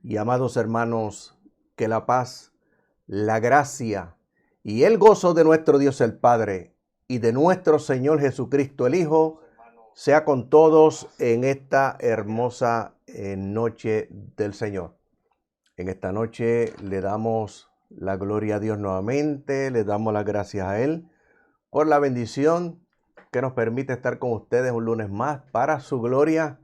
Y amados hermanos, que la paz, la gracia y el gozo de nuestro Dios el Padre y de nuestro Señor Jesucristo el Hijo sea con todos en esta hermosa noche del Señor. En esta noche le damos la gloria a Dios nuevamente, le damos las gracias a Él por la bendición que nos permite estar con ustedes un lunes más para su gloria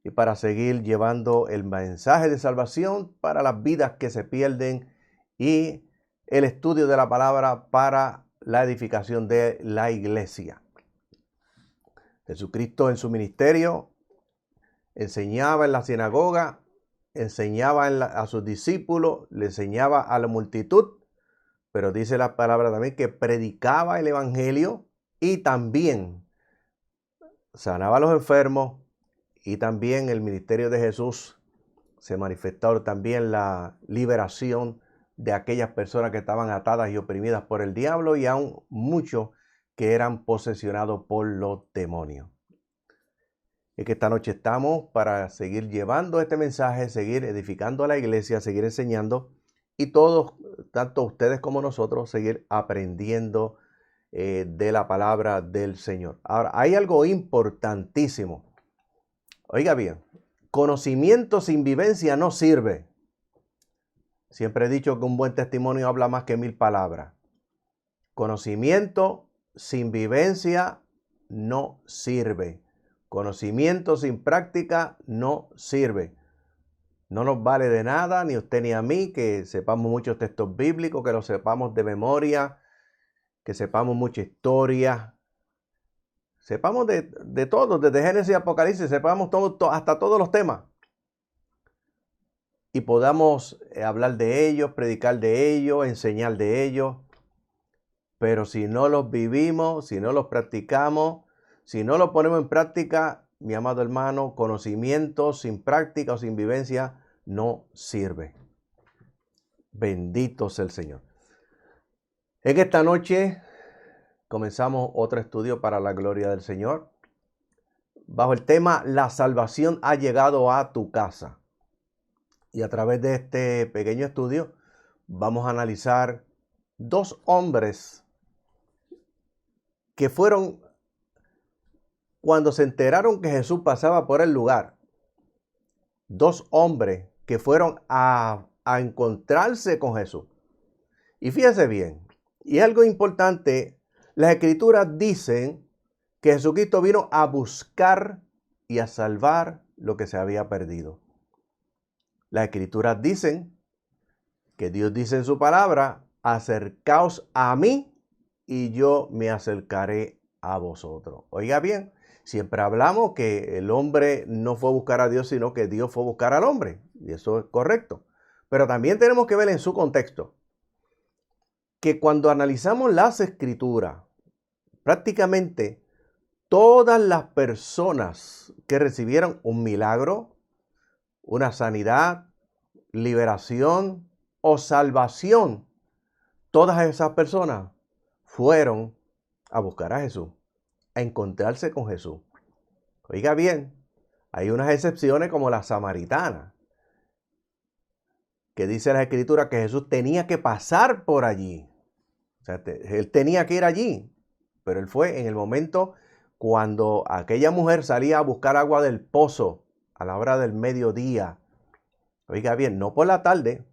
y para seguir llevando el mensaje de salvación para las vidas que se pierden y el estudio de la palabra para la edificación de la iglesia. Jesucristo en su ministerio enseñaba en la sinagoga, enseñaba a sus discípulos, le enseñaba a la multitud, pero dice la palabra también que predicaba el evangelio y también sanaba a los enfermos, y también el ministerio de Jesús se manifestó también la liberación de aquellas personas que estaban atadas y oprimidas por el diablo y aún muchos que eran posesionados por los demonios. Y que esta noche estamos para seguir llevando este mensaje, seguir edificando a la iglesia, seguir enseñando y todos, tanto ustedes como nosotros, seguir aprendiendo de la palabra del Señor. Ahora, hay algo importantísimo. Oiga bien, conocimiento sin vivencia no sirve. Siempre he dicho que un buen testimonio habla más que 1000 palabras. Conocimiento sin vivencia no sirve. Conocimiento sin práctica no sirve. No nos vale de nada, ni a usted ni a mí, que sepamos muchos textos bíblicos, que los sepamos de memoria, que sepamos mucha historia. Sepamos de todo, desde Génesis y Apocalipsis, sepamos hasta todos los temas. Y podamos hablar de ellos, predicar de ellos, enseñar de ellos. Pero si no los vivimos, si no los practicamos, si no los ponemos en práctica, mi amado hermano, conocimiento sin práctica o sin vivencia no sirve. Bendito sea el Señor. En esta noche comenzamos otro estudio para la gloria del Señor, bajo el tema La salvación ha llegado a tu casa. Y a través de este pequeño estudio vamos a analizar dos hombres que fueron, cuando se enteraron que Jesús pasaba por el lugar, dos hombres que fueron a encontrarse con Jesús. Y fíjense bien, y algo importante, las escrituras dicen que Jesucristo vino a buscar y a salvar lo que se había perdido. Las escrituras dicen que Dios dice en su palabra, acercaos a mí y yo me acercaré a vosotros. Oiga bien, siempre hablamos que el hombre no fue a buscar a Dios, sino que Dios fue a buscar al hombre. Y eso es correcto. Pero también tenemos que ver en su contexto que cuando analizamos las escrituras, prácticamente todas las personas que recibieron un milagro, una sanidad, liberación o salvación, todas esas personas fueron a buscar a Jesús, a encontrarse con Jesús. Oiga bien, hay unas excepciones como la samaritana, que dice la escritura que Jesús tenía que pasar por allí. O sea, él tenía que ir allí, pero él fue en el momento cuando aquella mujer salía a buscar agua del pozo a la hora del mediodía. Oiga bien, no por la tarde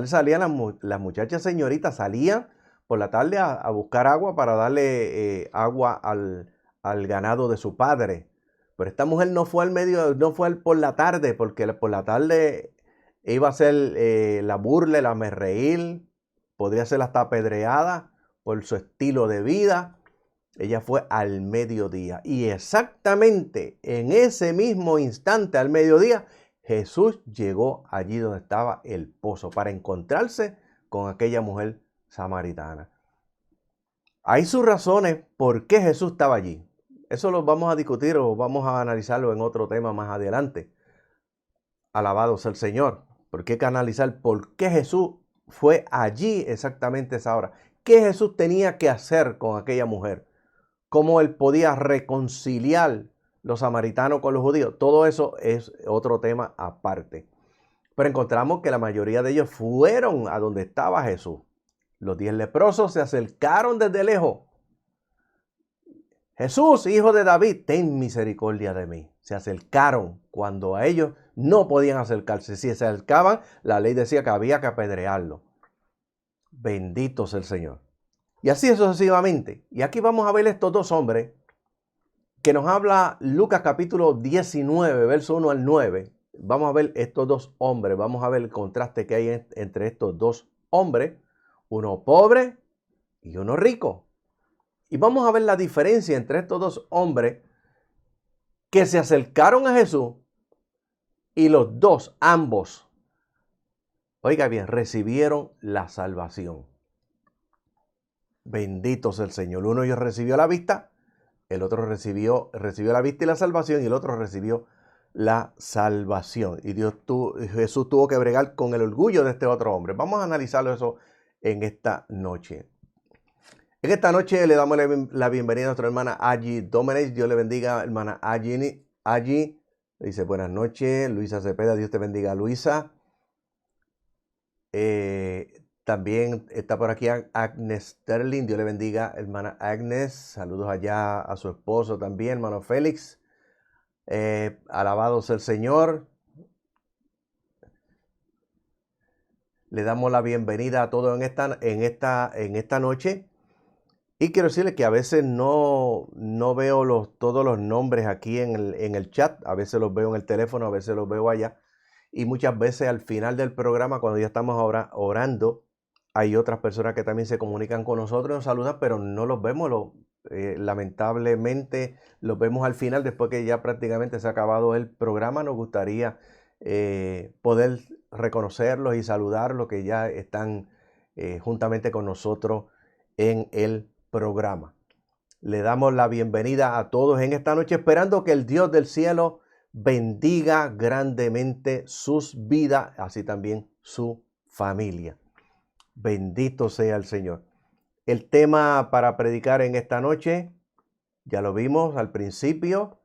salían las muchachas señoritas, salían por la tarde a buscar agua para darle agua al ganado de su padre. Pero esta mujer no fue por la tarde, porque por la tarde iba a ser la burla, la merreír, podría ser hasta apedreada por su estilo de vida. Ella fue al mediodía y exactamente en ese mismo instante al mediodía Jesús llegó allí donde estaba el pozo para encontrarse con aquella mujer samaritana. Hay sus razones por qué Jesús estaba allí. Eso lo vamos a discutir o vamos a analizarlo en otro tema más adelante. Alabado sea el Señor. Porque hay que analizar por qué Jesús fue allí exactamente a esa hora. ¿Qué Jesús tenía que hacer con aquella mujer? ¿Cómo él podía reconciliar los samaritanos con los judíos? Todo eso es otro tema aparte. Pero encontramos que la mayoría de ellos fueron a donde estaba Jesús. Los 10 leprosos se acercaron desde lejos. Jesús, hijo de David, ten misericordia de mí. Se acercaron cuando a ellos no podían acercarse. Si se acercaban, la ley decía que había que apedrearlo. Bendito sea el Señor. Y así sucesivamente. Y aquí vamos a ver estos dos hombres que nos habla Lucas capítulo 19, verso 1 al 9. Vamos a ver estos dos hombres. Vamos a ver el contraste que hay entre estos dos hombres. Uno pobre y uno rico. Y vamos a ver la diferencia entre estos dos hombres que se acercaron a Jesús y los dos, ambos, oiga bien, recibieron la salvación. Bendito sea el Señor. Uno de ellos recibió la vista, el otro recibió la vista y la salvación, y el otro recibió la salvación. Y Jesús tuvo que bregar con el orgullo de este otro hombre. Vamos a analizarlo eso en esta noche. En esta noche le damos la bienvenida a nuestra hermana Aggie Domenech. Dios le bendiga, hermana Aggie. Aggie dice buenas noches. Luisa Cepeda, Dios te bendiga, Luisa. También está por aquí Agnes Sterling. Dios le bendiga, hermana Agnes. Saludos allá a su esposo también, hermano Félix. Alabado sea el Señor. Le damos la bienvenida a todos en esta noche. Y quiero decirles que a veces no veo todos los nombres aquí en el chat. A veces los veo en el teléfono, a veces los veo allá. Y muchas veces al final del programa, cuando ya estamos ahora orando, hay otras personas que también se comunican con nosotros, nos saludan, pero no los vemos. Lamentablemente los vemos al final, después que ya prácticamente se ha acabado el programa. Nos gustaría poder reconocerlos y saludarlos que ya están juntamente con nosotros en el programa. Le damos la bienvenida a todos en esta noche, esperando que el Dios del cielo bendiga grandemente sus vidas, así también su familia. Bendito sea el Señor. El tema para predicar en esta noche, ya lo vimos al principio,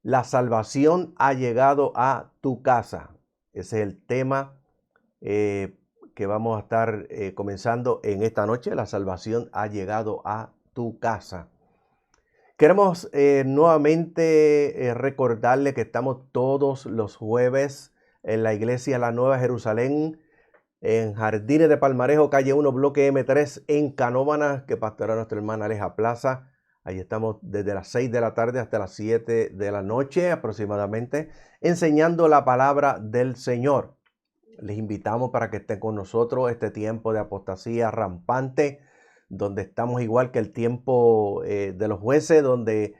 la salvación ha llegado a tu casa. Ese es el tema que vamos a estar comenzando en esta noche. La salvación ha llegado a tu casa. Queremos nuevamente recordarle que estamos todos los jueves en la iglesia La Nueva Jerusalén, en Jardines de Palmarejo, calle 1, bloque M3, en Canóvanas, que pastora nuestra hermana Aleja Plaza. Allí estamos desde las 6 de la tarde hasta las 7 de la noche aproximadamente, enseñando la palabra del Señor. Les invitamos para que estén con nosotros este tiempo de apostasía rampante, donde estamos igual que el tiempo de los jueces, donde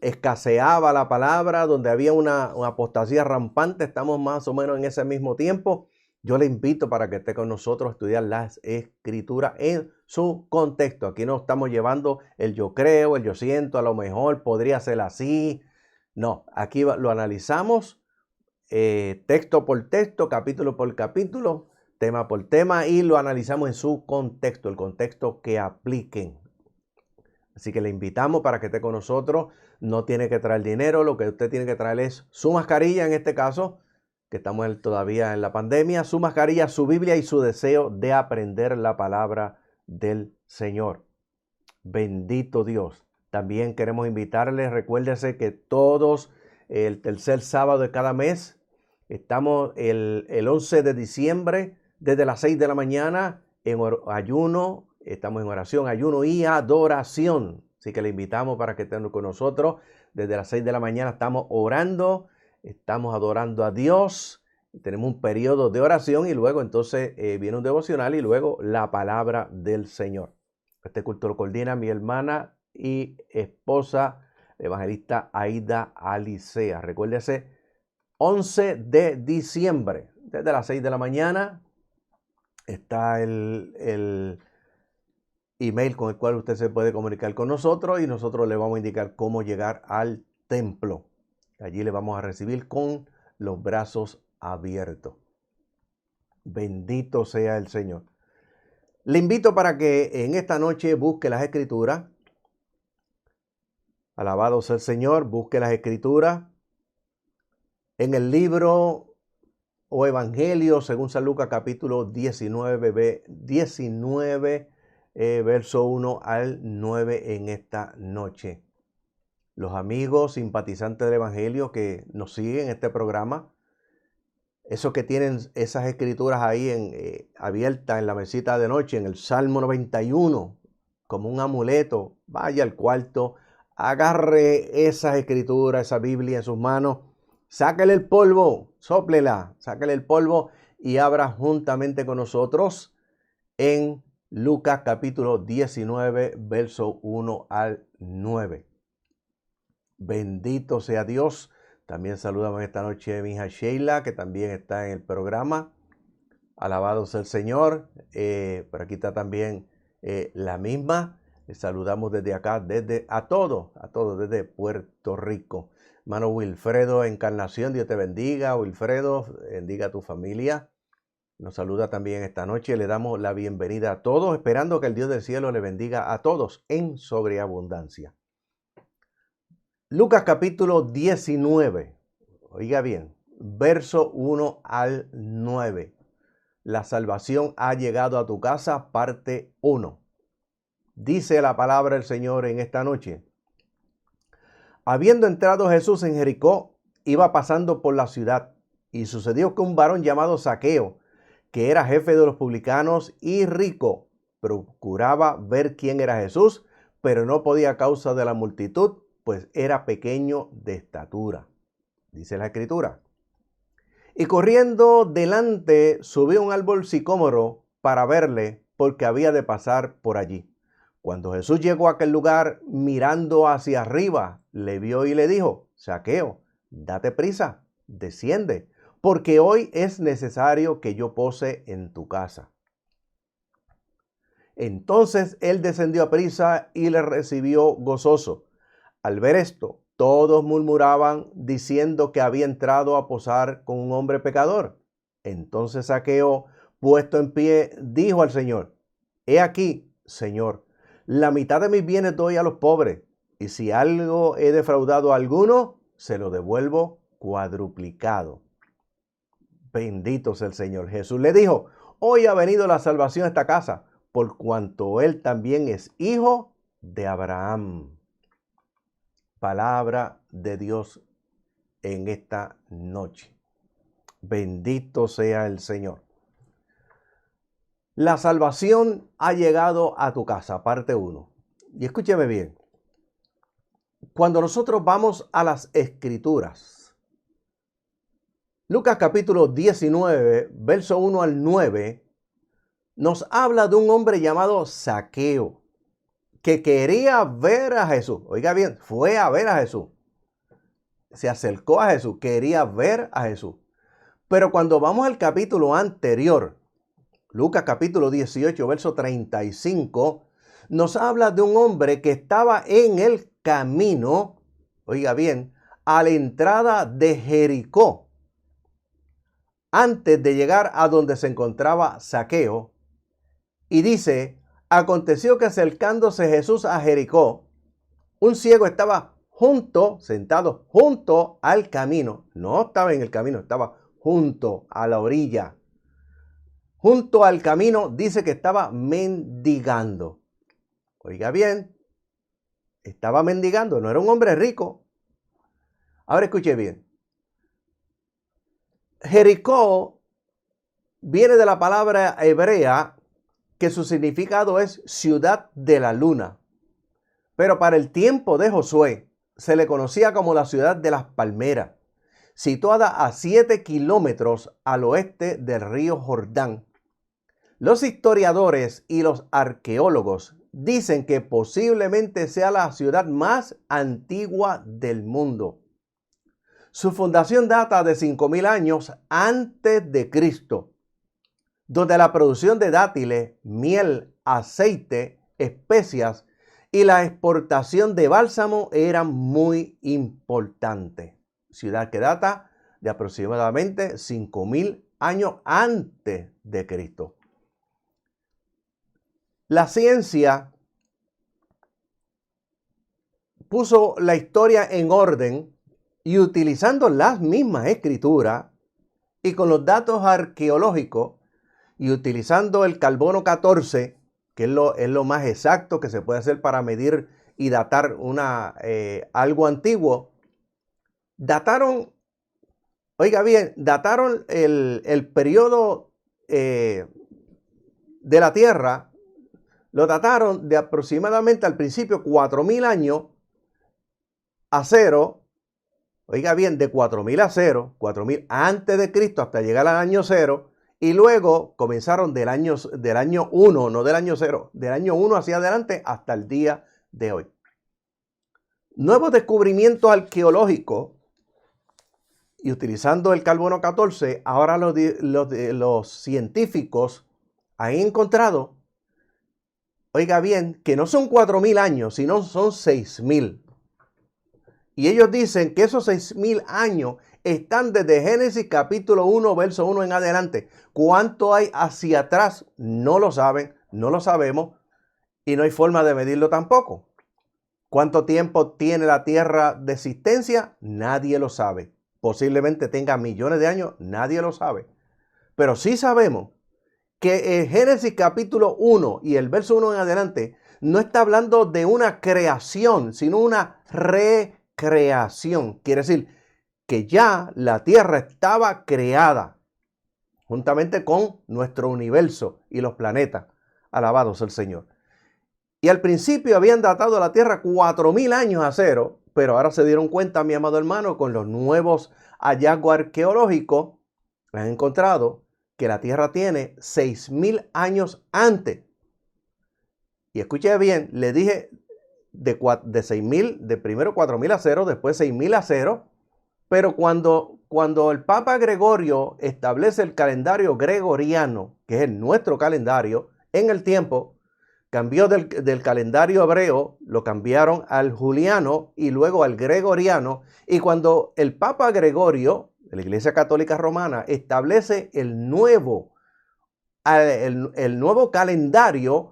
escaseaba la palabra, donde había una apostasía rampante. Estamos más o menos en ese mismo tiempo. Yo le invito para que esté con nosotros a estudiar las escrituras en su contexto. Aquí no estamos llevando el yo creo, el yo siento, a lo mejor podría ser así. No, aquí lo analizamos texto por texto, capítulo por capítulo, tema por tema, y lo analizamos en su contexto, el contexto que apliquen. Así que le invitamos para que esté con nosotros. No tiene que traer dinero, lo que usted tiene que traer es su mascarilla, en este caso, que estamos todavía en la pandemia, su mascarilla, su Biblia y su deseo de aprender la palabra del Señor. Bendito Dios. También queremos invitarles, recuérdese que todos el tercer sábado de cada mes, estamos el 11 de diciembre, desde las 6 de la mañana, en ayuno, estamos en oración, ayuno y adoración. Así que le invitamos para que estén con nosotros. Desde las 6 de la mañana estamos orando, estamos adorando a Dios, tenemos un periodo de oración y luego entonces viene un devocional y luego la palabra del Señor. Este culto lo coordina mi hermana y esposa, evangelista Aida Alicea. Recuérdese, 11 de diciembre, desde las 6 de la mañana, está el email con el cual usted se puede comunicar con nosotros y nosotros le vamos a indicar cómo llegar al templo. Allí le vamos a recibir con los brazos abiertos. Bendito sea el Señor. Le invito para que en esta noche busque las escrituras. Alabado sea el Señor, busque las escrituras en el libro o Evangelio según San Lucas capítulo 19, verso 1 al 9 en esta noche. Los amigos simpatizantes del Evangelio que nos siguen en este programa, esos que tienen esas escrituras ahí abiertas en la mesita de noche, en el Salmo 91, como un amuleto, vaya al cuarto, agarre esas escrituras, esa Biblia en sus manos, sáquele el polvo, sóplela, sáquele el polvo y abra juntamente con nosotros en Lucas capítulo 19, verso 1 al 9. Bendito sea Dios. También saludamos esta noche a mi hija Sheila, que también está en el programa. Alabado sea el Señor. Por aquí está también la misma. Les saludamos desde acá, a todos, desde Puerto Rico. Hermano Wilfredo Encarnación, Dios te bendiga. Wilfredo, bendiga a tu familia. Nos saluda también esta noche. Le damos la bienvenida a todos, esperando que el Dios del cielo le bendiga a todos en sobreabundancia. Lucas capítulo 19, oiga bien, verso 1 al 9. La salvación ha llegado a tu casa, parte 1. Dice la palabra del Señor en esta noche. Habiendo entrado Jesús en Jericó, iba pasando por la ciudad, y sucedió que un varón llamado Zaqueo, que era jefe de los publicanos y rico, procuraba ver quién era Jesús, pero no podía a causa de la multitud, pues era pequeño de estatura, dice la Escritura. Y corriendo delante subió un árbol sicómoro para verle, porque había de pasar por allí. Cuando Jesús llegó a aquel lugar, mirando hacia arriba, le vio y le dijo: Zaqueo, date prisa, desciende, porque hoy es necesario que yo pose en tu casa. Entonces él descendió a prisa y le recibió gozoso. Al ver esto, todos murmuraban diciendo que había entrado a posar con un hombre pecador. Entonces Zaqueo, puesto en pie, dijo al Señor: He aquí, Señor, la mitad de mis bienes doy a los pobres, y si algo he defraudado a alguno, se lo devuelvo cuadruplicado. Bendito sea el Señor. Jesús le dijo: Hoy ha venido la salvación a esta casa, por cuanto él también es hijo de Abraham. Palabra de Dios en esta noche. Bendito sea el Señor. La salvación ha llegado a tu casa, parte 1. Y escúcheme bien. Cuando nosotros vamos a las Escrituras, Lucas capítulo 19, verso 1 al 9, nos habla de un hombre llamado Zaqueo, que quería ver a Jesús. Oiga bien, fue a ver a Jesús. Se acercó a Jesús, quería ver a Jesús. Pero cuando vamos al capítulo anterior, Lucas capítulo 18, verso 35, nos habla de un hombre que estaba en el camino, oiga bien, a la entrada de Jericó. Antes de llegar a donde se encontraba Zaqueo, y dice: aconteció que acercándose Jesús a Jericó, un ciego estaba sentado junto al camino. No estaba en el camino, estaba junto a la orilla. Junto al camino dice que estaba mendigando. Oiga bien, estaba mendigando, no era un hombre rico. Ahora escuche bien. Jericó viene de la palabra hebrea que su significado es ciudad de la luna. Pero para el tiempo de Josué se le conocía como la ciudad de las palmeras, situada a 7 kilómetros al oeste del río Jordán. Los historiadores y los arqueólogos dicen que posiblemente sea la ciudad más antigua del mundo. Su fundación data de 5.000 años antes de Cristo, donde la producción de dátiles, miel, aceite, especias y la exportación de bálsamo eran muy importantes. Ciudad que data de aproximadamente 5.000 años antes de Cristo. La ciencia puso la historia en orden y utilizando las mismas escrituras Y con los datos arqueológicos y utilizando el carbono 14, que es lo más exacto que se puede hacer para medir y datar algo antiguo, dataron, oiga bien, dataron el periodo de la Tierra, lo dataron de aproximadamente al principio 4.000 años a cero. Oiga bien, de 4.000 a 0, 4.000 antes de Cristo hasta llegar al año 0, y luego comenzaron del año 1, no del año 0, del año 1 hacia adelante hasta el día de hoy. Nuevos descubrimientos arqueológicos, y utilizando el carbono 14, ahora los científicos han encontrado, oiga bien, que no son 4.000 años, sino son 6.000. Y ellos dicen que esos 6.000 años están desde Génesis capítulo 1, verso 1 en adelante. ¿Cuánto hay hacia atrás? No lo saben, no lo sabemos y no hay forma de medirlo tampoco. ¿Cuánto tiempo tiene la Tierra de existencia? Nadie lo sabe. Posiblemente tenga millones de años, nadie lo sabe. Pero sí sabemos que en Génesis capítulo 1 y el verso 1 en adelante no está hablando de una creación, sino una recreación. Quiere decir que ya la Tierra estaba creada juntamente con nuestro universo y los planetas. Alabados el Señor. Y al principio habían datado la Tierra 4.000 años a cero, pero ahora se dieron cuenta, mi amado hermano, con los nuevos hallazgos arqueológicos, han encontrado que la Tierra tiene 6.000 años antes. Y escuche bien, le dije de 6.000, de primero 4.000 a 0, después 6.000 a 0, pero cuando el Papa Gregorio establece el calendario gregoriano, que es nuestro calendario, en el tiempo, cambió del calendario hebreo, lo cambiaron al juliano y luego al gregoriano, y cuando el Papa Gregorio, de la Iglesia Católica Romana, establece el nuevo calendario,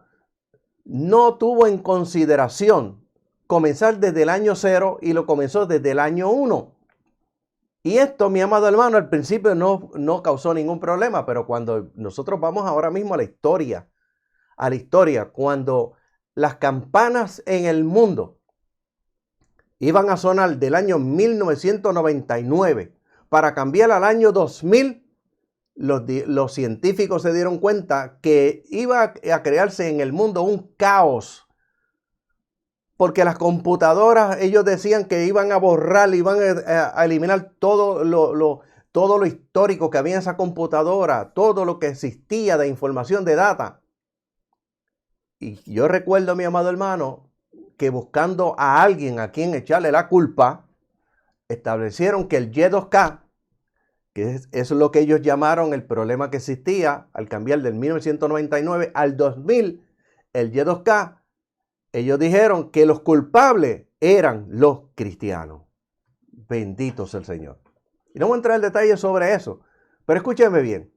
no tuvo en consideración comenzar desde el año 0 y lo comenzó desde el año 1. Y esto, mi amado hermano, al principio no causó ningún problema, pero cuando nosotros vamos ahora mismo a la historia, cuando las campanas en el mundo iban a sonar del año 1999 para cambiar al año 2000, los científicos se dieron cuenta que iba a crearse en el mundo un caos, porque las computadoras, ellos decían que iban a borrar, iban a eliminar todo lo histórico que había en esa computadora, todo lo que existía de información, de data. Y yo recuerdo, mi amado hermano, que buscando a alguien a quien echarle la culpa, establecieron que el Y2K, que es lo que ellos llamaron el problema que existía al cambiar del 1999 al 2000, el Y2K, ellos dijeron que los culpables eran los cristianos. Bendito sea el Señor. Y no voy a entrar en detalle sobre eso, pero escúcheme bien.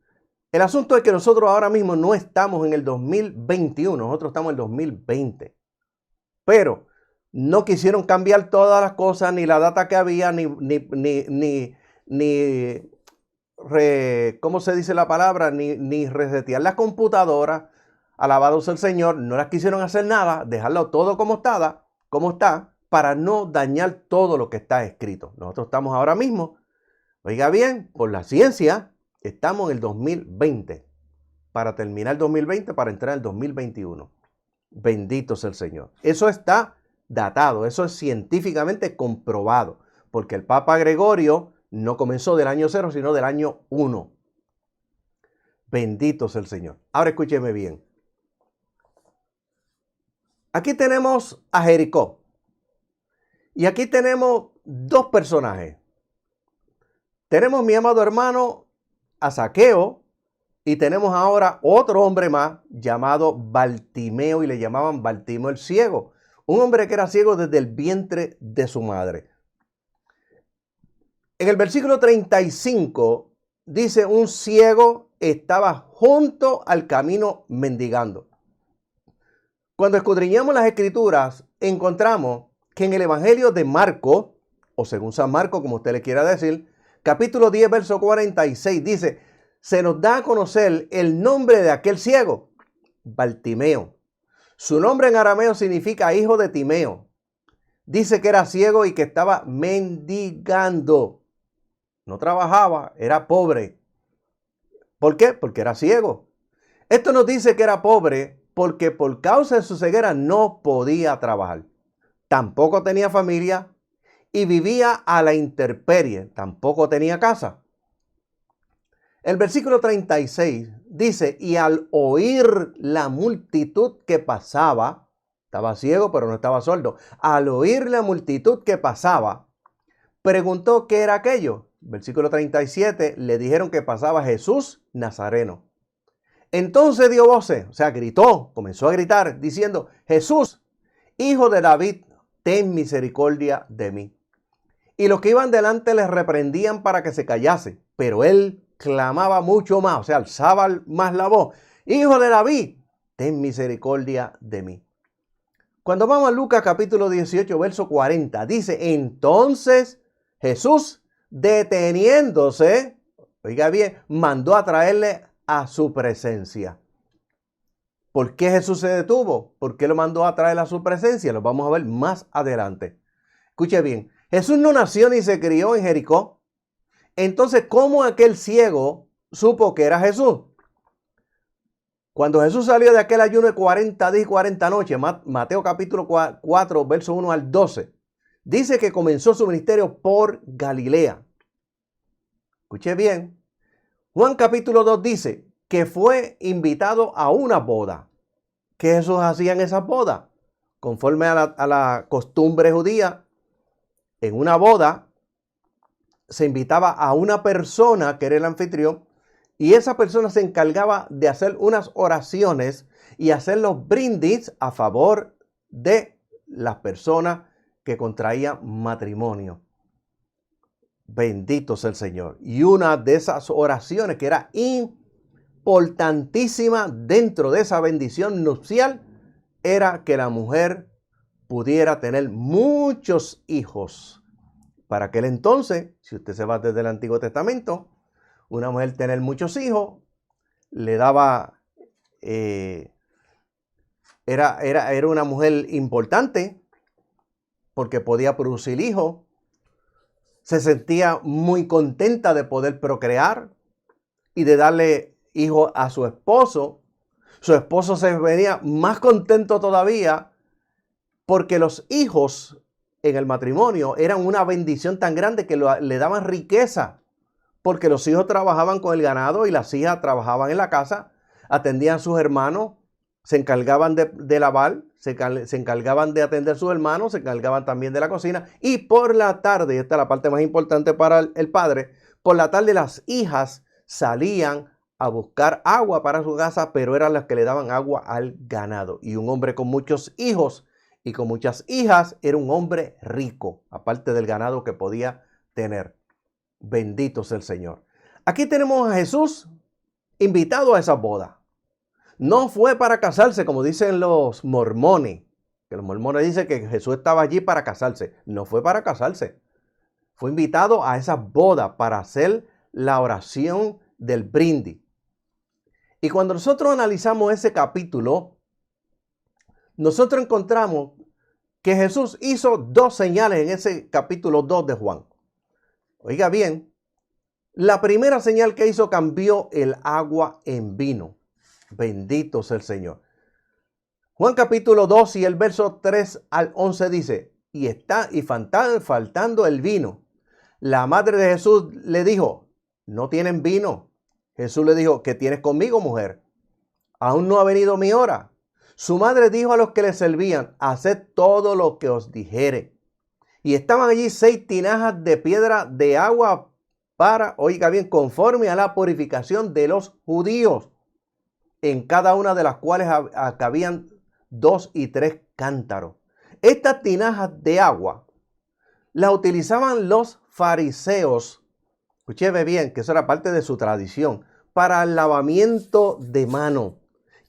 El asunto es que nosotros ahora mismo no estamos en el 2021, nosotros estamos en el 2020. Pero no quisieron cambiar todas las cosas, ni la data que había, ¿cómo se dice la palabra? Ni resetear las computadoras. Alabados el Señor, no las quisieron hacer nada, dejarlo todo como está, para no dañar todo lo que está escrito. Nosotros estamos ahora mismo, oiga bien, por la ciencia, estamos en el 2020, para terminar el 2020, para entrar en el 2021. Bendito sea el Señor. Eso está datado, eso es científicamente comprobado, porque el Papa Gregorio no comenzó del año 0, sino del año 1. Bendito sea el Señor. Ahora escúcheme bien. Aquí tenemos a Jericó. Y aquí tenemos dos personajes. Tenemos, mi amado hermano, a Zaqueo, y tenemos ahora otro hombre más llamado Bartimeo, y le llamaban Bartimeo el ciego. Un hombre que era ciego desde el vientre de su madre. En el versículo 35 dice: un ciego estaba junto al camino mendigando. Cuando escudriñamos las escrituras, encontramos que en el evangelio de Marco, o según San Marco, como usted le quiera decir, capítulo 10, verso 46, dice, se nos da a conocer el nombre de aquel ciego, Bartimeo. Su nombre en arameo significa hijo de Timeo. Dice que era ciego y que estaba mendigando. No trabajaba, era pobre. ¿Por qué? Porque era ciego. Esto nos dice que era pobre porque por causa de su ceguera no podía trabajar. Tampoco tenía familia y vivía a la intemperie. Tampoco tenía casa. El versículo 36 dice, y al oír la multitud que pasaba, estaba ciego pero no estaba sordo, al oír la multitud que pasaba, preguntó qué era aquello. Versículo 37, le dijeron que pasaba Jesús Nazareno. Entonces dio voces, o sea, gritó, comenzó a gritar, diciendo, Jesús, hijo de David, ten misericordia de mí. Y los que iban delante les reprendían para que se callase, pero él clamaba mucho más, o sea, alzaba más la voz, hijo de David, ten misericordia de mí. Cuando vamos a Lucas capítulo 18, verso 40, dice, entonces Jesús, deteniéndose, oiga bien, mandó a traerle a su presencia. ¿Por qué Jesús se detuvo? ¿Por qué lo mandó a traer a su presencia? Lo vamos a ver más adelante. Escuche bien, Jesús no nació ni se crió en Jericó. Entonces, ¿cómo aquel ciego supo que era Jesús? Cuando Jesús salió de aquel ayuno de 40 días y 40 noches, Mateo capítulo 4, verso 1 al 12, dice que comenzó su ministerio por Galilea. Escuche bien. Juan capítulo 2 dice que fue invitado a una boda. ¿Qué Jesús hacía en esa boda? Conforme a la costumbre judía, en una boda se invitaba a una persona que era el anfitrión y esa persona se encargaba de hacer unas oraciones y hacer los brindis a favor de las personas que contraían matrimonio. Bendito sea el Señor. Y una de esas oraciones que era importantísima dentro de esa bendición nupcial era que la mujer pudiera tener muchos hijos. Para aquel entonces, si usted se va desde el Antiguo Testamento, una mujer tener muchos hijos le daba, era una mujer importante porque podía producir hijos, se sentía muy contenta de poder procrear y de darle hijos a su esposo. Su esposo se venía más contento todavía porque los hijos en el matrimonio eran una bendición tan grande que le daban riqueza, porque los hijos trabajaban con el ganado y las hijas trabajaban en la casa, atendían a sus hermanos, se encargaban de lavar, se encargaban de atender a sus hermanos, se encargaban también de la cocina, y por la tarde, y esta es la parte más importante para el padre, por la tarde las hijas salían a buscar agua para su casa, pero eran las que le daban agua al ganado. Y un hombre con muchos hijos y con muchas hijas era un hombre rico, aparte del ganado que podía tener. Bendito sea el Señor. Aquí tenemos a Jesús invitado a esa boda. No fue para casarse, como dicen los mormones, que los mormones dicen que Jesús estaba allí para casarse. No fue para casarse. Fue invitado a esa boda para hacer la oración del brindis. Y cuando nosotros analizamos ese capítulo, nosotros encontramos que Jesús hizo dos señales en ese capítulo 2 de Juan. Oiga bien, la primera señal que hizo, cambió el agua en vino. Bendito sea el Señor. Juan capítulo 2 y el verso 3 al 11 dice, y faltando el vino. La madre de Jesús le dijo, no tienen vino. Jesús le dijo, ¿qué tienes conmigo, mujer? Aún no ha venido mi hora. Su madre dijo a los que le servían, haced todo lo que os dijere. Y estaban allí 6 tinajas de piedra de agua para, oiga bien, conforme a la purificación de los judíos, en cada una de las cuales cabían 2 y 3 cántaros. Estas tinajas de agua las utilizaban los fariseos, escúcheme bien, que eso era parte de su tradición, para el lavamiento de mano.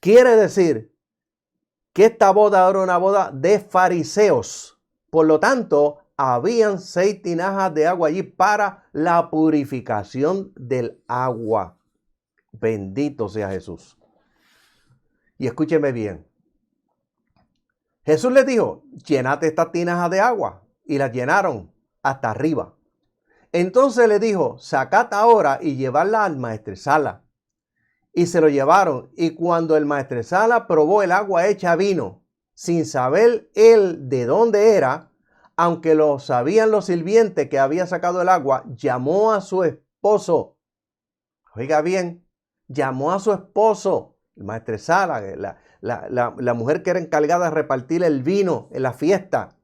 Quiere decir que esta boda era una boda de fariseos. Por lo tanto, habían 6 tinajas de agua allí para la purificación del agua. Bendito sea Jesús. Y escúcheme bien. Jesús les dijo, llenate estas tinajas de agua. Y las llenaron hasta arriba. Entonces le dijo, sacad ahora y llevadla al maestresala. Y se lo llevaron. Y cuando el maestresala probó el agua hecha vino, sin saber él de dónde era, aunque lo sabían los sirvientes que había sacado el agua, llamó a su esposo. Oiga bien, llamó a su esposo, el maestresala, la mujer que era encargada de repartir el vino en la fiesta.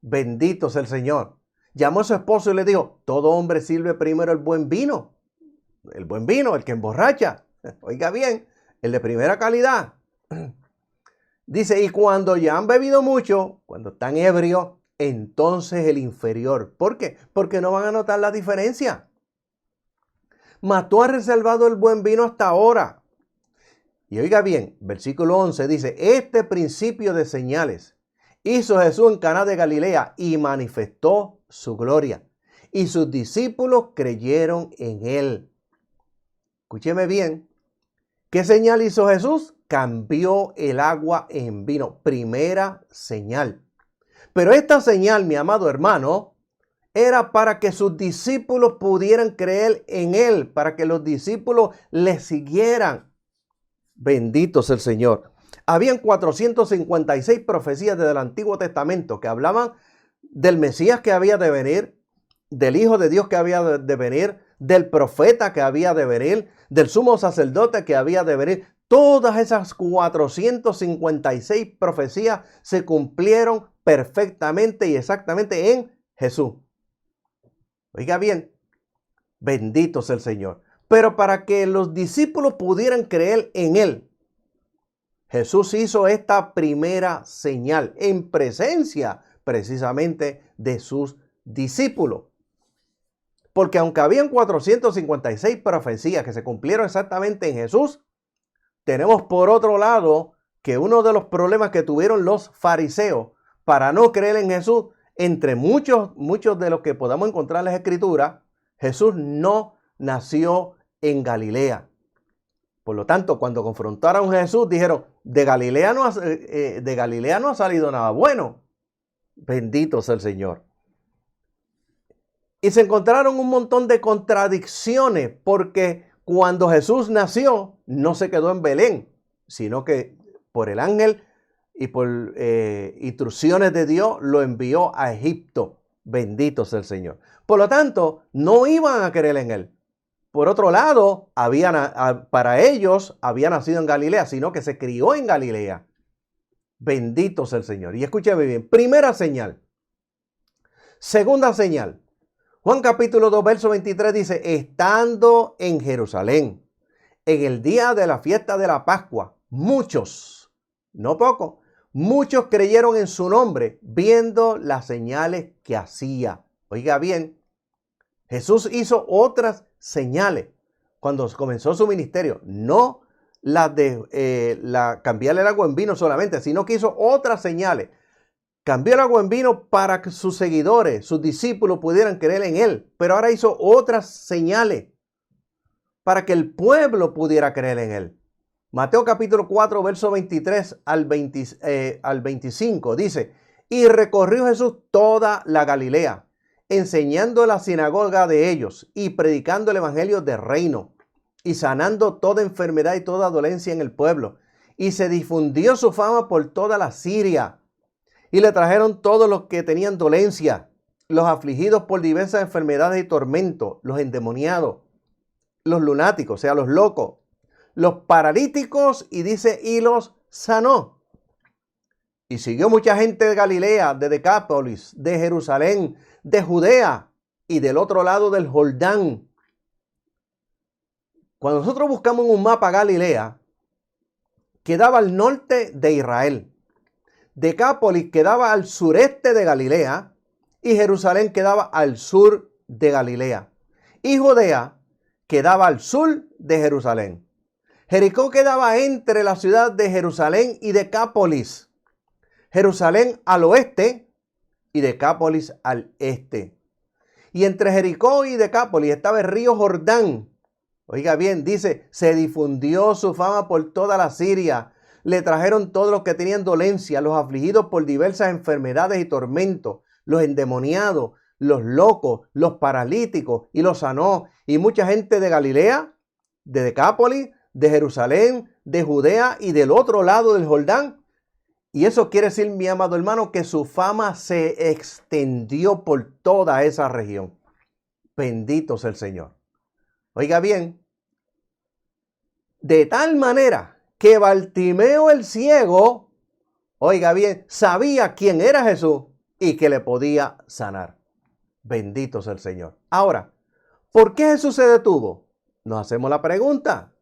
Bendito sea el Señor. Llamó a su esposo y le dijo, todo hombre sirve primero el buen vino, el que emborracha. Oiga bien, el de primera calidad. Dice, y cuando ya han bebido mucho, cuando están ebrios, entonces el inferior. ¿Por qué? Porque no van a notar la diferencia. Mas tú has reservado el buen vino hasta ahora. Y oiga bien, versículo 11 dice, este principio de señales hizo Jesús en Caná de Galilea y manifestó su gloria. Y sus discípulos creyeron en él. Escúcheme bien. ¿Qué señal hizo Jesús? Cambió el agua en vino. Primera señal. Pero esta señal, mi amado hermano, era para que sus discípulos pudieran creer en él, para que los discípulos le siguieran. Bendito sea el Señor. Habían 456 profecías desde el Antiguo Testamento que hablaban del Mesías que había de venir, del Hijo de Dios que había de venir, del profeta que había de venir, del sumo sacerdote que había de venir. Todas esas 456 profecías se cumplieron perfectamente y exactamente en Jesús. Oiga bien, bendito sea el Señor. Pero para que los discípulos pudieran creer en él, Jesús hizo esta primera señal en presencia precisamente de sus discípulos. Porque aunque habían 456 profecías que se cumplieron exactamente en Jesús, tenemos por otro lado que uno de los problemas que tuvieron los fariseos para no creer en Jesús, entre muchos de los que podamos encontrar en las Escrituras, Jesús no nació en Galilea. Por lo tanto, cuando confrontaron a Jesús, dijeron, de Galilea no ha salido nada bueno. Bendito sea el Señor. Y se encontraron un montón de contradicciones porque cuando Jesús nació, no se quedó en Belén, sino que por el ángel y por instrucciones de Dios lo envió a Egipto. Bendito sea el Señor. Por lo tanto, no iban a creer en él. Por otro lado, para ellos había nacido en Galilea, sino que se crió en Galilea. Bendito sea el Señor. Y escúchame bien. Primera señal. Segunda señal. Juan capítulo 2, verso 23 dice, estando en Jerusalén, en el día de la fiesta de la Pascua, muchos, no pocos, muchos creyeron en su nombre, viendo las señales que hacía. Oiga bien, Jesús hizo otras señales cuando comenzó su ministerio, no las de cambiar el agua en vino solamente, sino que hizo otras señales. Cambió el agua en vino para que sus seguidores, sus discípulos pudieran creer en él, pero ahora hizo otras señales para que el pueblo pudiera creer en él. Mateo capítulo 4, verso 23 al 25 dice, y recorrió Jesús toda la Galilea, enseñando en la sinagoga de ellos y predicando el evangelio del reino y sanando toda enfermedad y toda dolencia en el pueblo. Y se difundió su fama por toda la Siria. Y le trajeron todos los que tenían dolencia, los afligidos por diversas enfermedades y tormentos, los endemoniados, los lunáticos, o sea, los locos, los paralíticos, y dice, y los sanó. Y siguió mucha gente de Galilea, de Decápolis, de Jerusalén, de Judea y del otro lado del Jordán. Cuando nosotros buscamos en un mapa Galilea, quedaba al norte de Israel. Decápolis quedaba al sureste de Galilea y Jerusalén quedaba al sur de Galilea. Y Judea quedaba al sur de Jerusalén. Jericó quedaba entre la ciudad de Jerusalén y Decápolis. Jerusalén al oeste y Decápolis al este. Y entre Jericó y Decápolis estaba el río Jordán. Oiga bien, dice, se difundió su fama por toda la Siria. Le trajeron todos los que tenían dolencia, los afligidos por diversas enfermedades y tormentos, los endemoniados, los locos, los paralíticos, y los sanó. Y mucha gente de Galilea, de Decápolis, de Jerusalén, de Judea y del otro lado del Jordán. Y eso quiere decir, mi amado hermano, que su fama se extendió por toda esa región. Bendito sea el Señor. Oiga bien, de tal manera que Bartimeo el ciego, oiga bien, sabía quién era Jesús y que le podía sanar. Bendito sea el Señor. Ahora, ¿por qué Jesús se detuvo? Nos hacemos la pregunta.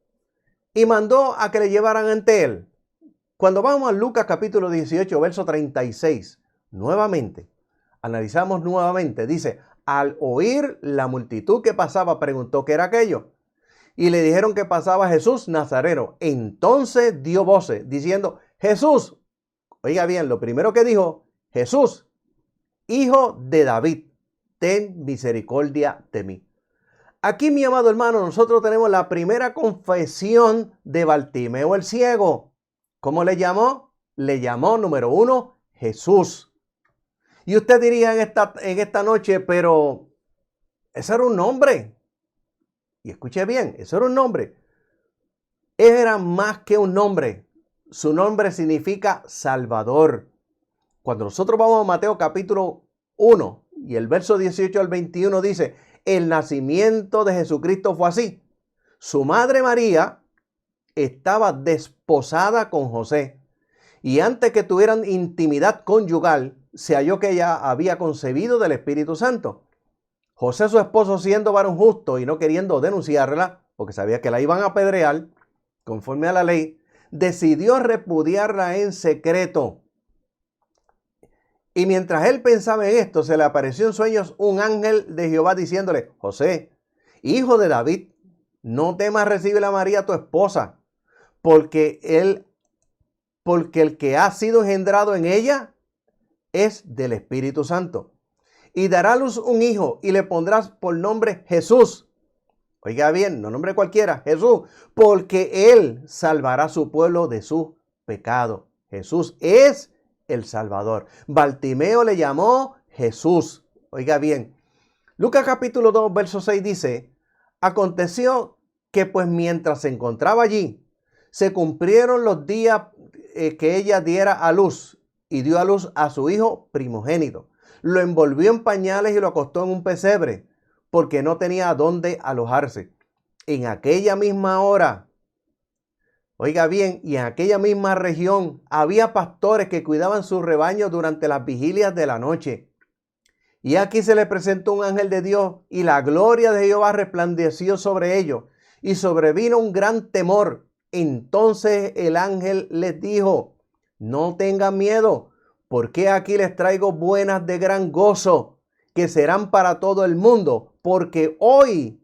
Y mandó a que le llevaran ante él. Cuando vamos a Lucas capítulo 18, verso 36, nuevamente, analizamos nuevamente, dice, al oír la multitud que pasaba, preguntó qué era aquello. Y le dijeron que pasaba Jesús Nazareno. Entonces dio voces diciendo, Jesús, oiga bien, lo primero que dijo, Jesús, hijo de David, ten misericordia de mí. Aquí, mi amado hermano, nosotros tenemos la primera confesión de Bartimeo el ciego. ¿Cómo le llamó? Le llamó, número uno, Jesús. Y usted diría en esta noche, pero ese era un nombre. Y escuche bien, eso era un nombre. Era más que un nombre. Su nombre significa Salvador. Cuando nosotros vamos a Mateo capítulo 1 y el verso 18 al 21 dice, el nacimiento de Jesucristo fue así. Su madre María estaba desposada con José y antes que tuvieran intimidad conyugal, se halló que ella había concebido del Espíritu Santo. José, su esposo, siendo varón justo y no queriendo denunciarla, porque sabía que la iban a apedrear, conforme a la ley, decidió repudiarla en secreto. Y mientras él pensaba en esto, se le apareció en sueños un ángel de Jehová diciéndole, José, hijo de David, no temas recibir a María tu esposa, porque el que ha sido engendrado en ella es del Espíritu Santo. Y dará a luz un hijo y le pondrás por nombre Jesús. Oiga bien, no nombre cualquiera, Jesús, porque él salvará a su pueblo de su pecado. Jesús es el Salvador. Bartimeo le llamó Jesús. Oiga bien, Lucas capítulo 2, verso 6 dice, aconteció que pues mientras se encontraba allí, se cumplieron los días que ella diera a luz y dio a luz a su hijo primogénito. Lo envolvió en pañales y lo acostó en un pesebre porque no tenía dónde alojarse. En aquella misma hora, oiga bien, y en aquella misma región había pastores que cuidaban sus rebaños durante las vigilias de la noche. Y aquí se le presentó un ángel de Dios y la gloria de Jehová resplandeció sobre ellos y sobrevino un gran temor. Entonces el ángel les dijo, no tengan miedo, porque aquí les traigo buenas de gran gozo, que serán para todo el mundo, porque hoy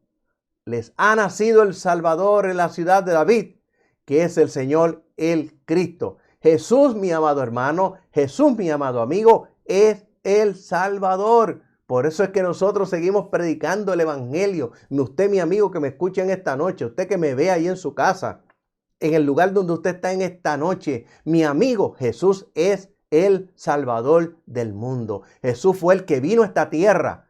les ha nacido el Salvador en la ciudad de David, que es el Señor el Cristo. Jesús, mi amado hermano, Jesús, mi amado amigo, es el Salvador. Por eso es que nosotros seguimos predicando el Evangelio. Usted, mi amigo que me escucha en esta noche, usted que me ve ahí en su casa, en el lugar donde usted está en esta noche, mi amigo, Jesús es el Salvador del mundo. Jesús fue el que vino a esta tierra.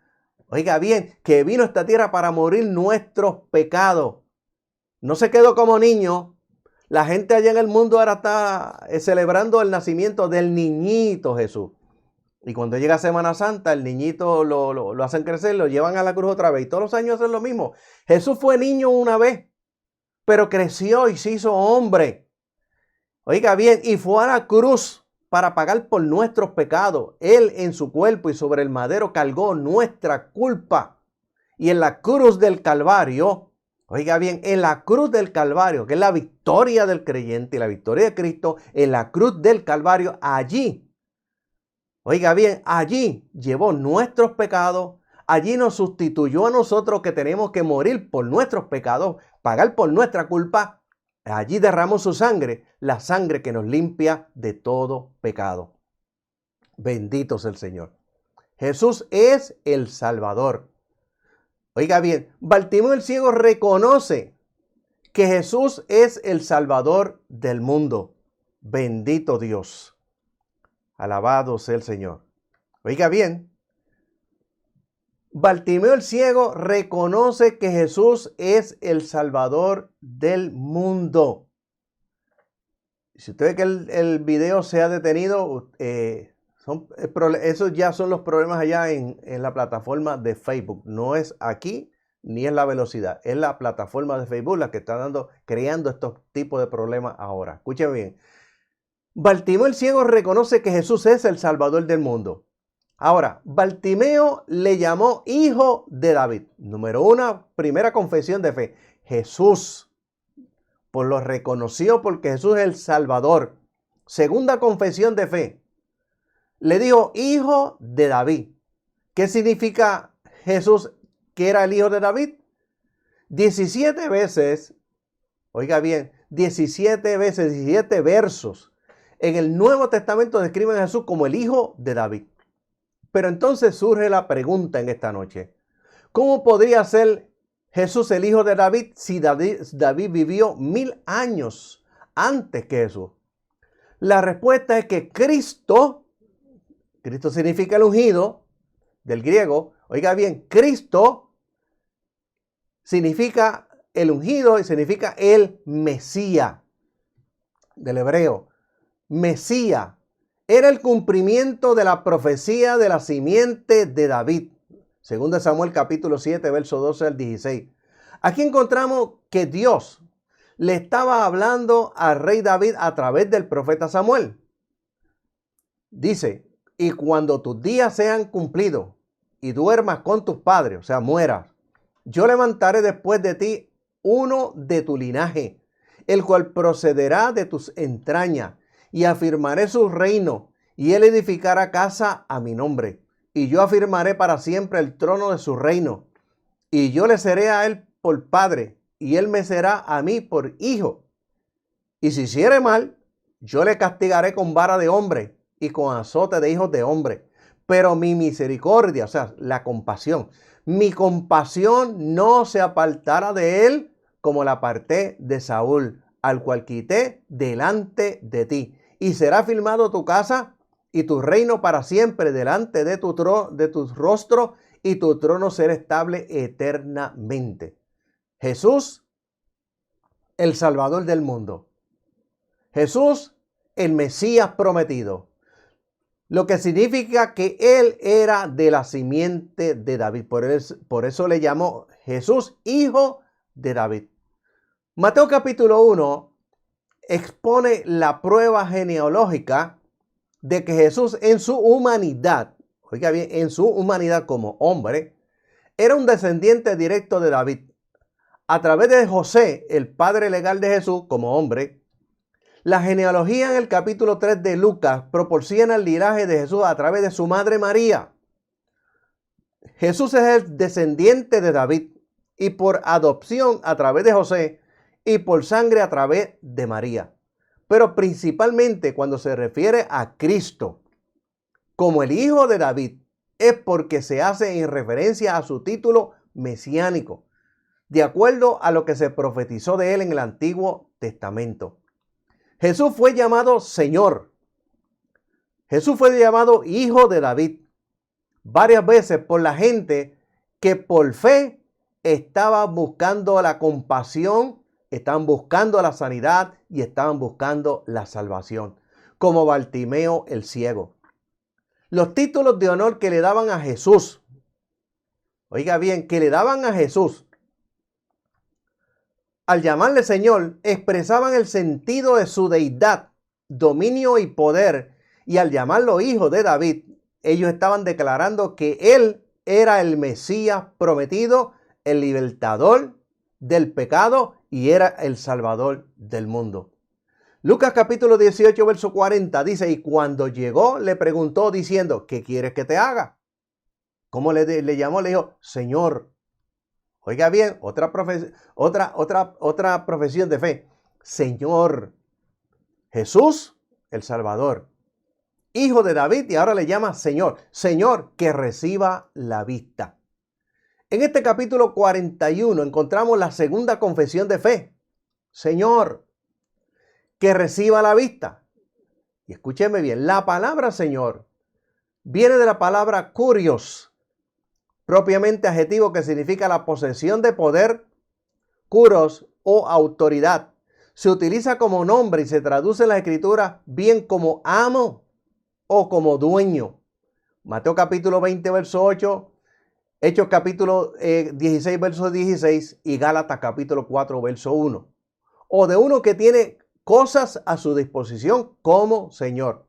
Oiga bien, que vino a esta tierra para morir nuestros pecados. No se quedó como niño. La gente allá en el mundo ahora está celebrando el nacimiento del niñito Jesús. Y cuando llega Semana Santa, el niñito lo hacen crecer, lo llevan a la cruz otra vez. Y todos los años hacen lo mismo. Jesús fue niño una vez, pero creció y se hizo hombre. Oiga bien, y fue a la cruz para pagar por nuestros pecados. Él en su cuerpo y sobre el madero cargó nuestra culpa. Y en la cruz del Calvario, oiga bien, en la cruz del Calvario, que es la victoria del creyente y la victoria de Cristo, en la cruz del Calvario, allí, oiga bien, allí llevó nuestros pecados, allí nos sustituyó a nosotros que tenemos que morir por nuestros pecados, pagar por nuestra culpa. Allí derramó su sangre, la sangre que nos limpia de todo pecado. Bendito sea el Señor. Jesús es el Salvador. Oiga bien, Bartimeo el ciego reconoce que Jesús es el Salvador del mundo. Bendito Dios. Alabado sea el Señor. Oiga bien, Bartimeo el ciego reconoce que Jesús es el Salvador del mundo. Si usted ve que el video se ha detenido, esos ya son los problemas allá en la plataforma de Facebook. No es aquí ni es la velocidad. Es la plataforma de Facebook la que está creando estos tipos de problemas ahora. Escuchen bien. Bartimeo el ciego reconoce que Jesús es el Salvador del mundo. Ahora, Bartimeo le llamó hijo de David. Número uno, primera confesión de fe. Jesús, pues lo reconoció porque Jesús es el Salvador. Segunda confesión de fe. Le dijo hijo de David. ¿Qué significa Jesús que era el hijo de David? 17 veces, oiga bien, 17 veces, 17 versos en el Nuevo Testamento describen a Jesús como el hijo de David. Pero entonces surge la pregunta en esta noche. ¿Cómo podría ser Jesús el hijo de David si David vivió 1000 años antes que Jesús? La respuesta es que Cristo significa el ungido del griego. Oiga bien, Cristo significa el ungido y significa el Mesías del hebreo. Mesías era el cumplimiento de la profecía de la simiente de David. Segundo Samuel capítulo 7, verso 12 al 16. Aquí encontramos que Dios le estaba hablando al rey David a través del profeta Samuel. Dice, y cuando tus días sean cumplidos y duermas con tus padres, o sea, mueras, yo levantaré después de ti uno de tu linaje, el cual procederá de tus entrañas, y afirmaré su reino, y él edificará casa a mi nombre, y yo afirmaré para siempre el trono de su reino, y yo le seré a él por padre, y él me será a mí por hijo. Y si hiciere mal, yo le castigaré con vara de hombre y con azote de hijos de hombre. Pero mi misericordia, o sea, la compasión, mi compasión no se apartará de él como la aparté de Saúl, al cual quité delante de ti. Y será firmado tu casa y tu reino para siempre delante de tu rostro, y tu trono será estable eternamente. Jesús, el Salvador del mundo. Jesús, el Mesías prometido. Lo que significa que él era de la simiente de David. Por eso le llamó Jesús, hijo de David. Mateo capítulo 1 expone la prueba genealógica de que Jesús en su humanidad, oiga bien, en su humanidad como hombre, era un descendiente directo de David. A través de José, el padre legal de Jesús como hombre, la genealogía en el capítulo 3 de Lucas proporciona el linaje de Jesús a través de su madre María. Jesús es el descendiente de David y por adopción a través de José y por sangre a través de María. Pero principalmente cuando se refiere a Cristo como el hijo de David, es porque se hace en referencia a su título mesiánico, de acuerdo a lo que se profetizó de él en el Antiguo Testamento. Jesús fue llamado Señor. Jesús fue llamado Hijo de David varias veces por la gente que por fe estaba buscando la compasión, estaban buscando la sanidad y estaban buscando la salvación, como Bartimeo el ciego. Los títulos de honor que le daban a Jesús, oiga bien, que le daban a Jesús, al llamarle Señor, expresaban el sentido de su deidad, dominio y poder, y al llamarlo Hijo de David, ellos estaban declarando que él era el Mesías prometido, el libertador del pecado y era el Salvador del mundo. Lucas capítulo 18, verso 40 dice, y cuando llegó le preguntó diciendo, ¿qué quieres que te haga? ¿Cómo le llamó? Le dijo, Señor. Oiga bien, otra profesión de fe. Señor. Jesús, el Salvador. hijo de David, y ahora le llama Señor. Señor, que reciba la vista. En este capítulo 41 encontramos la segunda confesión de fe. Señor, que reciba la vista. Y escúcheme bien, la palabra Señor viene de la palabra kurios, propiamente adjetivo que significa la posesión de poder, kuros o autoridad. Se utiliza como nombre y se traduce en la escritura bien como amo o como dueño. Mateo capítulo 20, verso 8, Hechos capítulo 16, verso 16 y Gálatas capítulo 4, verso 1. O de uno que tiene cosas a su disposición como Señor.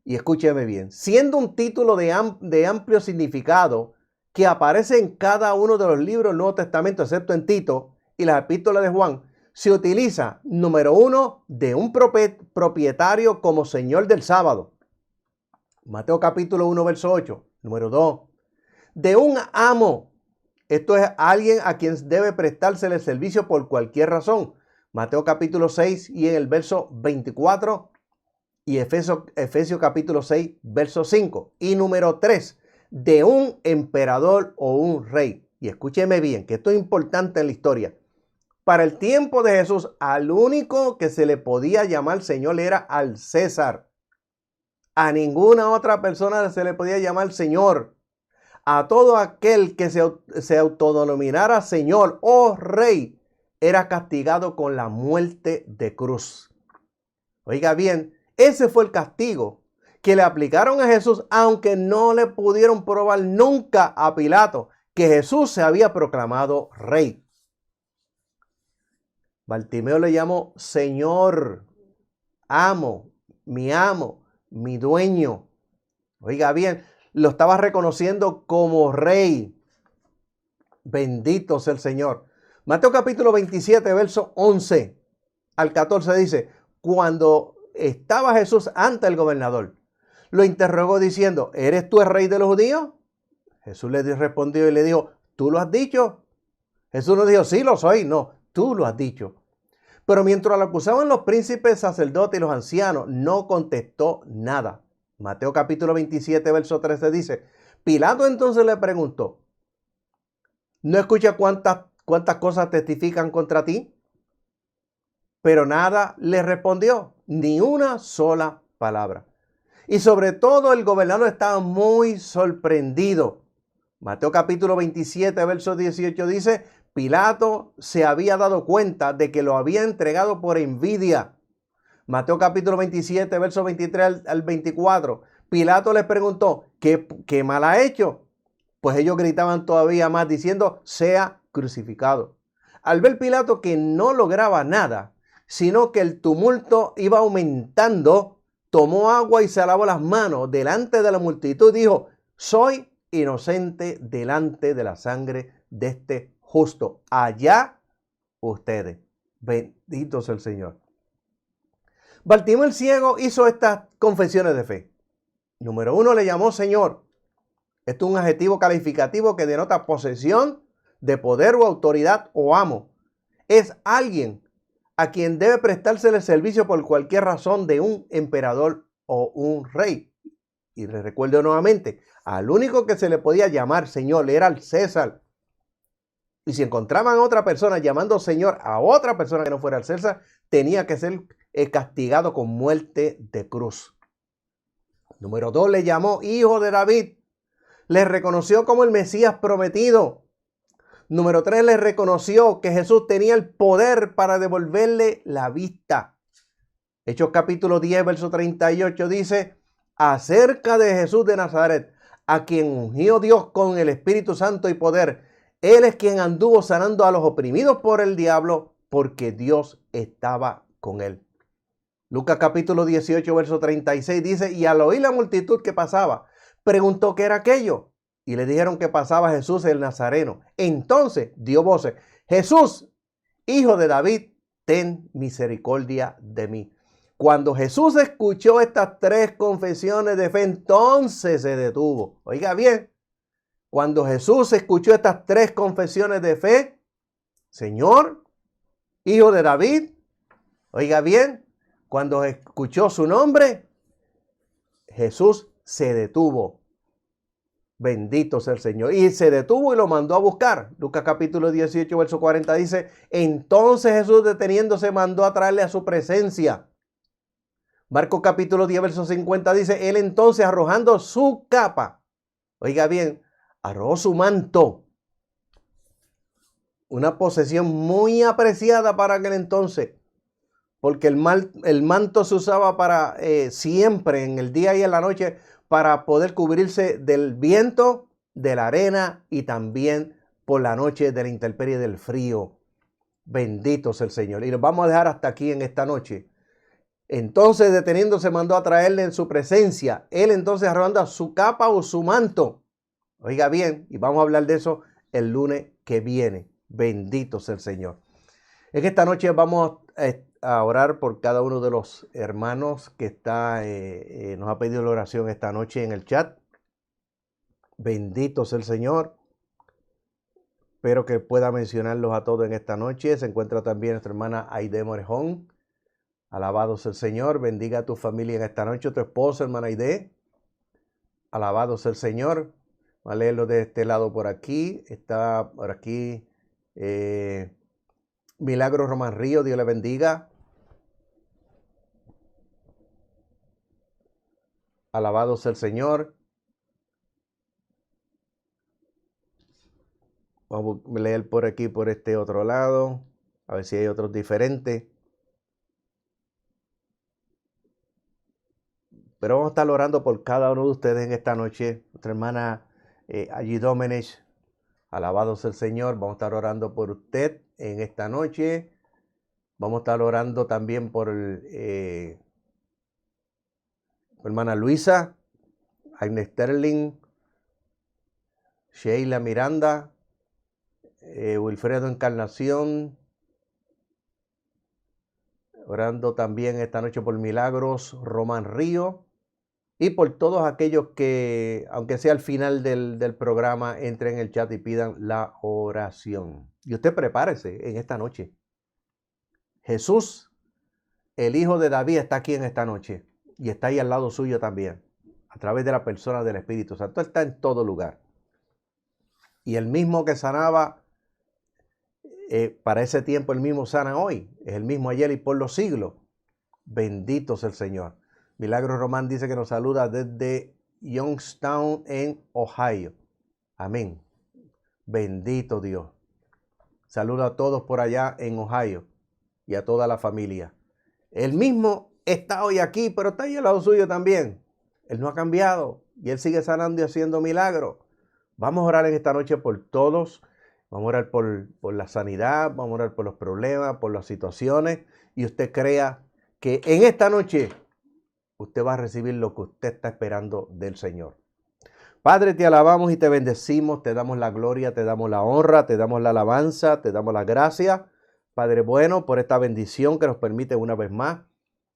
Y escúcheme bien, siendo un título de amplio significado que aparece en cada uno de los libros del Nuevo Testamento, excepto en Tito y las epístolas de Juan, se utiliza, número uno, de un propietario como Señor del sábado. Mateo capítulo 1, verso 8. Número 2, de un amo. Esto es alguien a quien debe prestársele el servicio por cualquier razón. Mateo capítulo 6 y en el verso 24 y Efesios capítulo 6, verso 5. Y número 3, de un emperador o un rey. Y escúcheme bien, que esto es importante en la historia. Para el tiempo de Jesús, al único que se le podía llamar Señor era al César. A ninguna otra persona se le podía llamar Señor. A todo aquel que se autodenominara Señor o Rey era castigado con la muerte de cruz. Oiga bien, ese fue el castigo que le aplicaron a Jesús, aunque no le pudieron probar nunca a Pilato que Jesús se había proclamado Rey. Bartimeo le llamó Señor, amo, mi dueño. Oiga bien, lo estaba reconociendo como Rey. Bendito sea el Señor. Mateo capítulo 27, verso 11 al 14 dice, cuando estaba Jesús ante el gobernador, lo interrogó diciendo, ¿eres tú el rey de los judíos? Jesús le respondió y le dijo, ¿tú lo has dicho? Jesús no dijo, sí lo soy, no, tú lo has dicho. Pero mientras lo acusaban los príncipes, sacerdotes y los ancianos, no contestó nada. Mateo capítulo 27, verso 13 dice, Pilato entonces le preguntó, ¿no escuchas cuántas cosas testifican contra ti? Pero nada le respondió, ni una sola palabra. Y sobre todo el gobernador estaba muy sorprendido. Mateo capítulo 27, verso 18 dice, Pilato se había dado cuenta de que lo había entregado por envidia. Mateo capítulo 27, verso 23 al 24. Pilato les preguntó, ¿qué mal ha hecho? Pues ellos gritaban todavía más diciendo, sea crucificado. Al ver Pilato que no lograba nada, sino que el tumulto iba aumentando, tomó agua y se lavó las manos delante de la multitud y dijo, soy inocente delante de la sangre de este justo. Allá ustedes. Bendito sea el Señor. Bartimeo el ciego hizo estas confesiones de fe. Número 1, le llamó Señor. Esto es un adjetivo calificativo que denota posesión de poder o autoridad o amo. Es alguien a quien debe prestársele el servicio por cualquier razón de un emperador o un rey. Y les recuerdo nuevamente, al único que se le podía llamar Señor era al César. Y si encontraban a otra persona llamando Señor a otra persona que no fuera el César, tenía que ser castigado con muerte de cruz. Número 2, le llamó Hijo de David. Le reconoció como el Mesías prometido. Número 3, le reconoció que Jesús tenía el poder para devolverle la vista. Hechos capítulo 10, verso 38 dice, acerca de Jesús de Nazaret, a quien ungió Dios con el Espíritu Santo y poder. Él es quien anduvo sanando a los oprimidos por el diablo, porque Dios estaba con él. Lucas capítulo 18, verso 36 dice, y al oír la multitud que pasaba, preguntó qué era aquello. Y le dijeron que pasaba Jesús el Nazareno. Entonces dio voces, Jesús, hijo de David, ten misericordia de mí. Cuando Jesús escuchó estas 3 confesiones de fe, entonces se detuvo. Oiga bien, cuando Jesús escuchó estas 3 confesiones de fe, Señor, hijo de David, oiga bien, cuando escuchó su nombre, Jesús se detuvo. Bendito sea el Señor. Y se detuvo y lo mandó a buscar. Lucas capítulo 18, verso 40 dice, entonces Jesús deteniéndose mandó a traerle a su presencia. Marcos capítulo 10, verso 50 dice, él entonces arrojando su capa, oiga bien, arrojó su manto. Una posesión muy apreciada para aquel entonces, porque el manto se usaba para siempre, en el día y en la noche, para poder cubrirse del viento, de la arena y también por la noche de la intemperie del frío. Bendito sea el Señor. Y nos vamos a dejar hasta aquí en esta noche. Entonces, deteniéndose, mandó a traerle en su presencia. Él entonces arrojando su capa o su manto. Oiga bien, y vamos a hablar de eso el lunes que viene. Bendito sea el Señor. En esta noche vamos a orar por cada uno de los hermanos que nos ha pedido la oración esta noche en el chat. Bendito sea el Señor. Espero que pueda mencionarlos a todos en esta noche. Se encuentra también nuestra hermana Aide Morejón. Alabado sea el Señor. Bendiga a tu familia en esta noche. Tu esposa, hermana Aide. Alabado sea el Señor. Voy a leerlo de este lado por aquí. Está por aquí Milagro Román Río. Dios le bendiga. Alabado sea el Señor. Vamos a leer por aquí, por este otro lado. A ver si hay otros diferentes. Pero vamos a estar orando por cada uno de ustedes en esta noche. Nuestra hermana Allí Domenech. Alabado sea el Señor. Vamos a estar orando por usted en esta noche. Vamos a estar orando también por hermana Luisa, Agnes Sterling, Sheila Miranda, Wilfredo Encarnación. Orando también esta noche por Milagros Román Río. Y por todos aquellos que, aunque sea al final del programa, entren en el chat y pidan la oración. Y usted prepárese en esta noche. Jesús, el Hijo de David, está aquí en esta noche. Y está ahí al lado suyo también. A través de la persona del Espíritu Santo. Él está en todo lugar. Y el mismo que sanaba para ese tiempo, el mismo sana hoy. Es el mismo ayer y por los siglos. Bendito sea el Señor. Milagro Román dice que nos saluda desde Youngstown en Ohio. Amén. Bendito Dios. Saluda a todos por allá en Ohio y a toda la familia. Él mismo está hoy aquí, pero está ahí al lado suyo también. Él no ha cambiado y él sigue sanando y haciendo milagros. Vamos a orar en esta noche por todos. Vamos a orar por la sanidad, vamos a orar por los problemas, por las situaciones. Y usted crea que en esta noche usted va a recibir lo que usted está esperando del Señor. Padre, te alabamos y te bendecimos, te damos la gloria, te damos la honra, te damos la alabanza, te damos la gracia. Padre bueno, por esta bendición que nos permite una vez más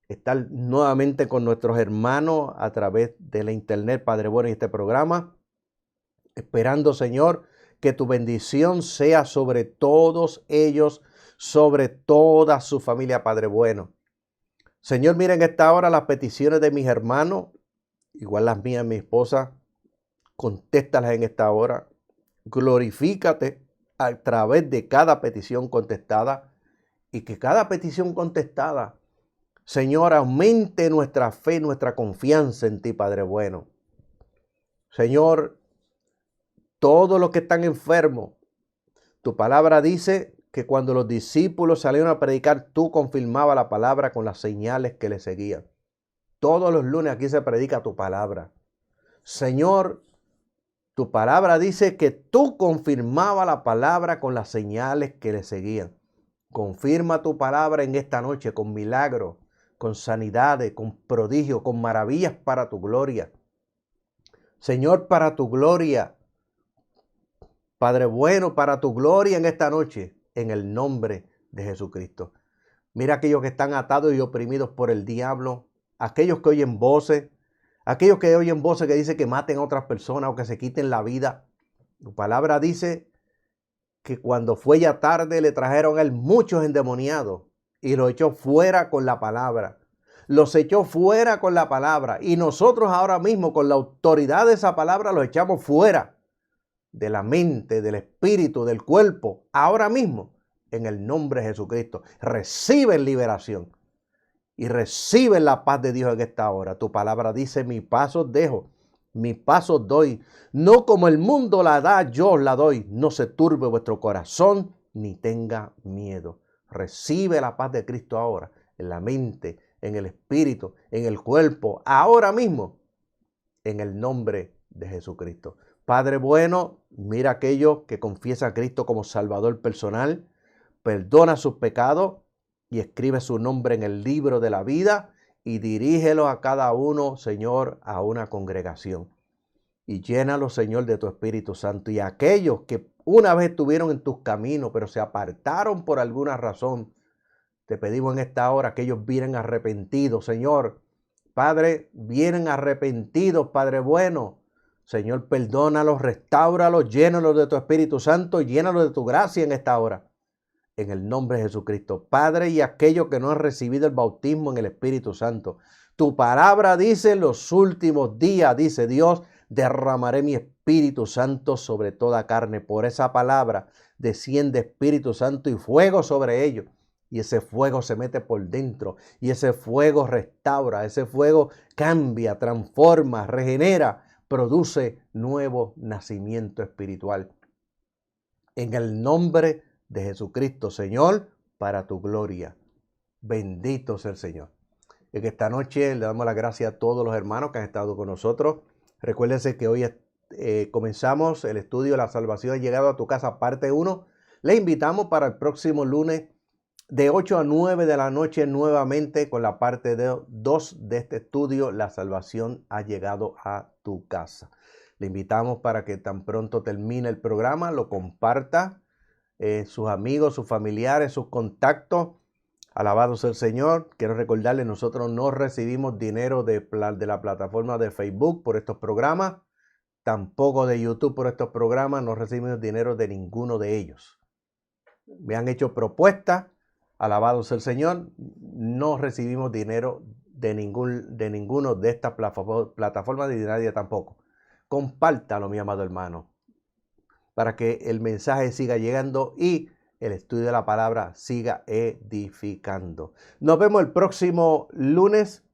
estar nuevamente con nuestros hermanos a través de la internet, Padre bueno, en este programa. Esperando, Señor, que tu bendición sea sobre todos ellos, sobre toda su familia, Padre bueno. Señor, mira en esta hora las peticiones de mis hermanos, igual las mías, mi esposa, contéstalas en esta hora. Glorifícate a través de cada petición contestada y que cada petición contestada, Señor, aumente nuestra fe, nuestra confianza en ti, Padre bueno. Señor, todos los que están enfermos, tu palabra dice que cuando los discípulos salieron a predicar, tú confirmabas la palabra con las señales que le seguían. Todos los lunes aquí se predica tu palabra. Señor, tu palabra dice que tú confirmabas la palabra con las señales que le seguían. Confirma tu palabra en esta noche con milagros, con sanidades, con prodigios, con maravillas para tu gloria. Señor, para tu gloria. Padre bueno, para tu gloria en esta noche, en el nombre de Jesucristo. Mira aquellos que están atados y oprimidos por el diablo, aquellos que oyen voces, aquellos que oyen voces que dicen que maten a otras personas o que se quiten la vida. Tu palabra dice que cuando fue ya tarde le trajeron a él muchos endemoniados y lo echó fuera con la palabra. los echó fuera con la palabra. Y nosotros ahora mismo, con la autoridad de esa palabra, los echamos fuera de la mente, del espíritu, del cuerpo, ahora mismo, en el nombre de Jesucristo. Reciben liberación y reciben la paz de Dios en esta hora. Tu palabra dice: mi paso dejo, mi paso doy. No como el mundo la da, yo la doy. No se turbe vuestro corazón, ni tenga miedo. Recibe la paz de Cristo ahora, en la mente, en el espíritu, en el cuerpo, ahora mismo, en el nombre de Jesucristo. Padre bueno, mira a aquellos que confiesan a Cristo como Salvador personal, perdona sus pecados y escribe su nombre en el libro de la vida y dirígelo a cada uno, Señor, a una congregación. Y llénalo, Señor, de tu Espíritu Santo. Y aquellos que una vez estuvieron en tus caminos, pero se apartaron por alguna razón, te pedimos en esta hora que ellos vienen arrepentidos, Señor. Padre, vienen arrepentidos, Padre bueno. Señor, perdónalos, restáuralos, llénalos de tu Espíritu Santo, llénalos de tu gracia en esta hora. En el nombre de Jesucristo. Padre, y aquellos que no han recibido el bautismo en el Espíritu Santo. Tu palabra dice: en los últimos días, dice Dios, derramaré mi Espíritu Santo sobre toda carne. Por esa palabra desciende Espíritu Santo y fuego sobre ellos. Y ese fuego se mete por dentro. Y ese fuego restaura. Ese fuego cambia, transforma, regenera, produce nuevo nacimiento espiritual. En el nombre de Jesucristo, Señor, para tu gloria. Bendito sea el Señor. En esta noche le damos las gracias a todos los hermanos que han estado con nosotros. Recuérdense que hoy comenzamos el estudio La Salvación ha llegado a tu casa, parte 1. Le invitamos para el próximo lunes de 8 a 9 de la noche nuevamente con la parte 2 de este estudio, La Salvación ha llegado a tu casa. Le invitamos para que tan pronto termine el programa, lo comparta, sus amigos, sus familiares, sus contactos. Alabado sea el Señor. Quiero recordarles, nosotros no recibimos dinero de la plataforma de Facebook por estos programas, tampoco de YouTube por estos programas, no recibimos dinero de ninguno de ellos. Me han hecho propuestas, alabado sea el Señor, no recibimos dinero de ninguno de estas plataformas de nadie tampoco. Compártalo, mi amado hermano, para que el mensaje siga llegando y el estudio de la palabra siga edificando. Nos vemos el próximo lunes,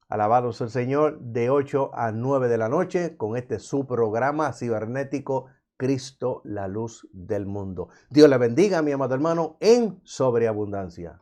alabado sea el Señor, de 8 a 9 de la noche con este su programa cibernético, Cristo, la luz del mundo. Dios le bendiga, mi amado hermano, en sobreabundancia.